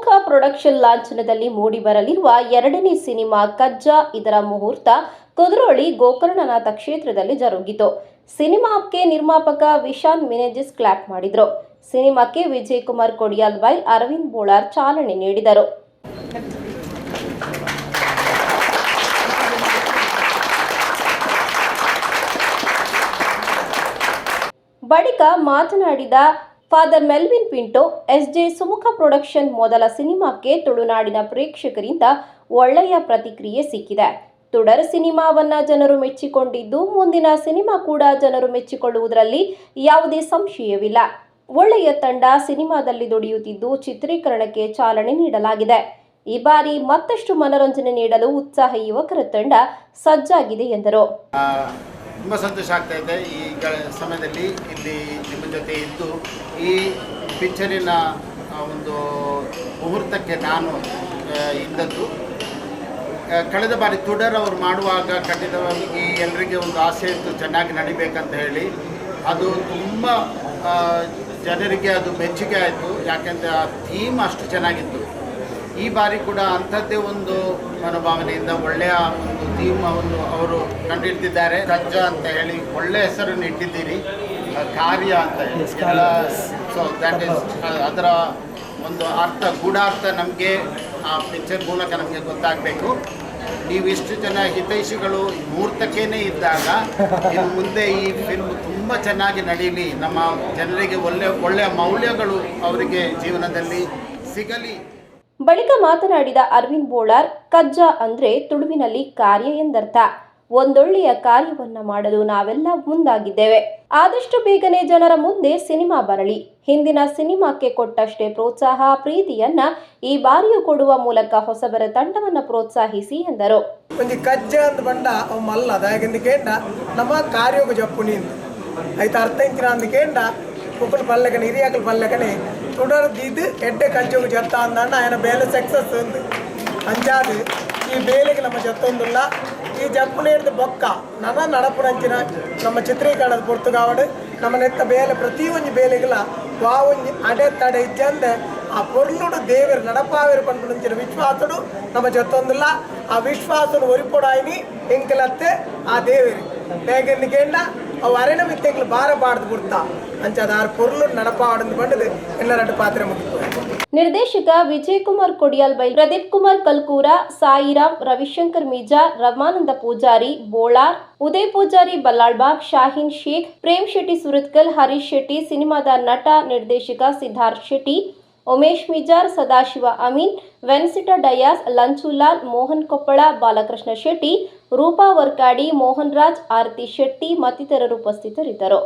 Sumukha production ಲಾಂಛನದಲ್ಲಿ ಮೂಡಿಬರಲಿರುವ ಎರಡನೇ cinema ಕಜ್ಜಾ ಇದರ ಮುಹೂರ್ತ ಕುದ್ರೋಳಿ ಗೋಕರ್ಣನಾಥ ಕ್ಷೇತ್ರದಲ್ಲಿ ಜರುಗಿತು. ಸಿನಿಮಾಕ್ಕೆ ನಿರ್ಮಾಪಕ ವಿಶಾನ್ ಮಿನೆಜಿಸ್ ಕ್ಲಾಪ್ ಮಾಡಿದ್ರು. ಸಿನಿಮಾಕ್ಕೆ ವಿಜಯ್ ಕುಮಾರ್ ಕೊಡಿಯಾಲ್ಬೈ, ಅರವಿಂದ್ ಬೋಳಾರ್ ಚಾಲನೆ ನೀಡಿದರು. ಬಳಿಕ ಮಾತನಾಡಿದ father Melvin Pinto, SJ Sumukha production ಮೊದಲ ಸಿನಿಮಾಕ್ಕೆ ತುಳುನಾಡಿನ ಪ್ರೇಕ್ಷಕರಿಂದ ಒಳ್ಳೆಯ ಪ್ರತಿಕ್ರಿಯೆ ಸಿಕ್ಕಿದೆ. ತುಡರ್ ಸಿನಿಮಾವನ್ನ ಜನರು ಮೆಚ್ಚಿಕೊಂಡಿದ್ದು, ಮುಂದಿನ ಸಿನಿಮಾ ಕೂಡ ಜನರು ಮೆಚ್ಚಿಕೊಳ್ಳುವುದರಲ್ಲಿ ಯಾವುದೇ ಸಂಶಯವಿಲ್ಲ. ಒಳ್ಳೆಯ ತಂಡ ಸಿನಿಮಾದಲ್ಲಿ ದುಡಿಯುತ್ತಿದ್ದು, ಚಿತ್ರೀಕರಣಕ್ಕೆ ಚಾಲನೆ ನೀಡಲಾಗಿದೆ. ಈ ಬಾರಿ ಮತ್ತಷ್ಟು ಮನರಂಜನೆ ನೀಡಲು ಉತ್ಸಾಹಿ ಯುವಕರ ತಂಡ ಸಜ್ಜಾಗಿದೆ ಎಂದರು. ತುಂಬ ಸಂತೋಷ ಆಗ್ತಾ ಇದೆ ಈ ಸಮಯದಲ್ಲಿ ಇಲ್ಲಿ ನಿಮ್ಮ ಜೊತೆ ಇದ್ದು ಈ ಪಿಕ್ಚರಿನ ಒಂದು ಮುಹೂರ್ತಕ್ಕೆ ನಾನು ಇದ್ದದ್ದು. ಕಳೆದ ಬಾರಿ ತುಡರ್ ಅವರು ಮಾಡುವಾಗ ಖಂಡಿತವಾಗಿ ಎಲ್ಲರಿಗೆ ಒಂದು ಆಸೆ ಇತ್ತು ಚೆನ್ನಾಗಿ ನಡಿಬೇಕಂತ ಹೇಳಿ. ಅದು ತುಂಬ ಜನರಿಗೆ ಅದು ಮೆಚ್ಚುಗೆ ಆಯಿತು, ಯಾಕೆಂದರೆ ಆ ಥೀಮ್ ಅಷ್ಟು ಚೆನ್ನಾಗಿತ್ತು. ಈ ಬಾರಿ ಕೂಡ ಅಂಥದ್ದೇ ಒಂದು ಮನೋಭಾವನೆಯಿಂದ ಒಳ್ಳೆಯ ಒಂದು ಥೀಮ್ ಅವರು ಕಂಡಿಡ್ತಿದ್ದಾರೆ. ಕಜ್ಜಾ ಅಂತ ಹೇಳಿ ಒಳ್ಳೆ ಹೆಸರನ್ನು ಇಟ್ಟಿದ್ದೀರಿ, ಕಾರ್ಯ ಅಂತ ಹೇಳಿ. ಸೊ ದ್ಯಾಟ್ ಈಸ್ ಅದರ ಒಂದು ಅರ್ಥ, ಗೂಢಾರ್ಥ ನಮಗೆ ಆ ಪಿಕ್ಚರ್ ಮೂಲಕ ನಮಗೆ ಗೊತ್ತಾಗಬೇಕು. ನೀವು ಇಷ್ಟು ಜನ ಹಿತೈಷಿಗಳು ಮುಹೂರ್ತಕ್ಕೇನೆ ಇದ್ದಾಗ ಇನ್ನು ಮುಂದೆ ಈ ಫಿಲ್ಮ್ ತುಂಬ ಚೆನ್ನಾಗಿ ನಡೀಲಿ, ನಮ್ಮ ಜನರಿಗೆ ಒಳ್ಳೆಯ ಮೌಲ್ಯಗಳು ಅವರಿಗೆ ಜೀವನದಲ್ಲಿ ಸಿಗಲಿ. ಬಳಿಕ ಮಾತನಾಡಿದ ಅರವಿಂದ್ ಬೋಳಾರ್, ಕಜ್ಜಾ ಅಂದ್ರೆ ತುಳುವಿನಲ್ಲಿ ಕಾರ್ಯ ಎಂದರ್ಥ. ಒಂದೊಳ್ಳೆಯ ಕಾರ್ಯವನ್ನ ಮಾಡಲು ನಾವೆಲ್ಲ ಮುಂದಾಗಿದ್ದೇವೆ. ಆದಷ್ಟು ಬೇಗನೆ ಜನರ ಮುಂದೆ ಸಿನಿಮಾ ಬರಲಿ. ಹಿಂದಿನ ಸಿನಿಮಾಕ್ಕೆ ಕೊಟ್ಟಷ್ಟೇ ಪ್ರೋತ್ಸಾಹ, ಪ್ರೀತಿಯನ್ನ ಈ ಬಾರಿಯೂ ಕೊಡುವ ಮೂಲಕ ಹೊಸಬರ ತಂಡವನ್ನ ಪ್ರೋತ್ಸಾಹಿಸಿ ಎಂದರು. ಒಂದು ಕಜ್ಜಾ ಅಂತ ಬಂಡ ಮಲ್ಲ ಅದಾಗಿಂದ ನಮ್ಮ ಕಾರ್ಯೋಗ ಜಪ್ಪುನಿ ಐತ ಅರ್ಥ ಇಂಚಿನ ಅಂದಿಕೇಂಡ ಕುಕ್ಕಲು ಪಲ್ಲಕನೆ ಹಿರಿಯಾಕಲು ಪಲ್ಲಕನೆ ತುಡರ್ದಿದ್ದು ಎಡ್ಡೆ ಕಜ್ಜೋಗ ಜತ್ತ ಅಂದಣ್ಣ ఆయన ಬೇಲೆ ಸಕ್ಸಸ್ ఉంది ಅಂಜಾದು ಈ ಬೇಲೆಗೆ ನಮ್ಮ ಜತ್ತೊಂದುಲ್ಲ ಈ ಜಪ್ಪುನೇರ್ದು ಬೊಕ್ಕ ನನ್ನ ನಡಪುರಂಚಿನ ನಮ್ಮ ಚಿತ್ರೀಕರಣದ ಪೊರ್ತುಗಾವಡು ನಮ್ಮ ನೆತ್ತ ಬೇಲೆ ಪ್ರತಿಯೊಂದು ಬೇಲೆಗಳ ವಾವೊಂದು ಅಡೆ ತಡೆ ಇಚ್ಚಂದೆ ಆ ಪೊರ್ಲುಡು ದೇವರು ನಡಪಾವೇರು ಪಂಪುಂಚಿನ ವಿಶ್ವಾಸಡು ನಮ್ಮ ಜತ್ತೊಂದುಲ್ಲ. ಆ ವಿಶ್ವಾಸನು ಒರಿಪೊಡಾಯಿನಿ ಎಂಕಲತ್ತೆ ಆ ದೇವರು ಬೇಗಂದಿಕೇಂಡ ಅವು ಅರೆನ ಮಿತ್ತೆಂಗಳು ಭಾರ ಬಾಡ್ದು ಬಿಡ್ತಾ ಅಂಚಾದ ಪೊರ್ಲು ನಡಪಾವಡನ್ನು ಬಂಡದು ಎಲ್ಲರಟ್ಟು ಪಾತ್ರೆ ಮುಗಿತು. ನಿರ್ದೇಶಕ ವಿಜಯ್ ಕುಮಾರ್ ಕೊಡಿಯಾಲ್ಬೈ, ಪ್ರದೀಪ್ ಕುಮಾರ್ ಕಲ್ಕೂರ, ಸಾಯಿರಾಮ್, ರವಿಶಂಕರ್ ಮೀಜಾ, ರಮಾನಂದ ಪೂಜಾರಿ, ಬೋಳಾರ್, ಉದಯ್ ಪೂಜಾರಿ, ಬಲ್ಲಾಳ್ಬಾಗ್, ಶಾಹೀನ್ ಶೇಖ್, ಪ್ರೇಮ್ ಶೆಟ್ಟಿ ಸುರತ್ಕಲ್, ಹರೀಶ್ ಶೆಟ್ಟಿ, ಸಿನಿಮಾದ ನಟ ನಿರ್ದೇಶಕ ಸಿದ್ಧಾರ್ಥ್ ಶೆಟ್ಟಿ, ಉಮೇಶ್ ಮಿಜಾರ್, ಸದಾಶಿವ ಅಮೀನ್, ವೆನ್ಸಿಟಾ ಡಯಾಸ್, ಲಂಚುಲಾಲ್, ಮೋಹನ್ ಕೊಪ್ಪಳ, ಬಾಲಕೃಷ್ಣ ಶೆಟ್ಟಿ, ರೂಪಾ ವರ್ಕಾಡಿ, ಮೋಹನ್ ರಾಜ್, ಆರತಿ ಶೆಟ್ಟಿ ಮತ್ತಿತರರು ಉಪಸ್ಥಿತರಿದ್ದರು.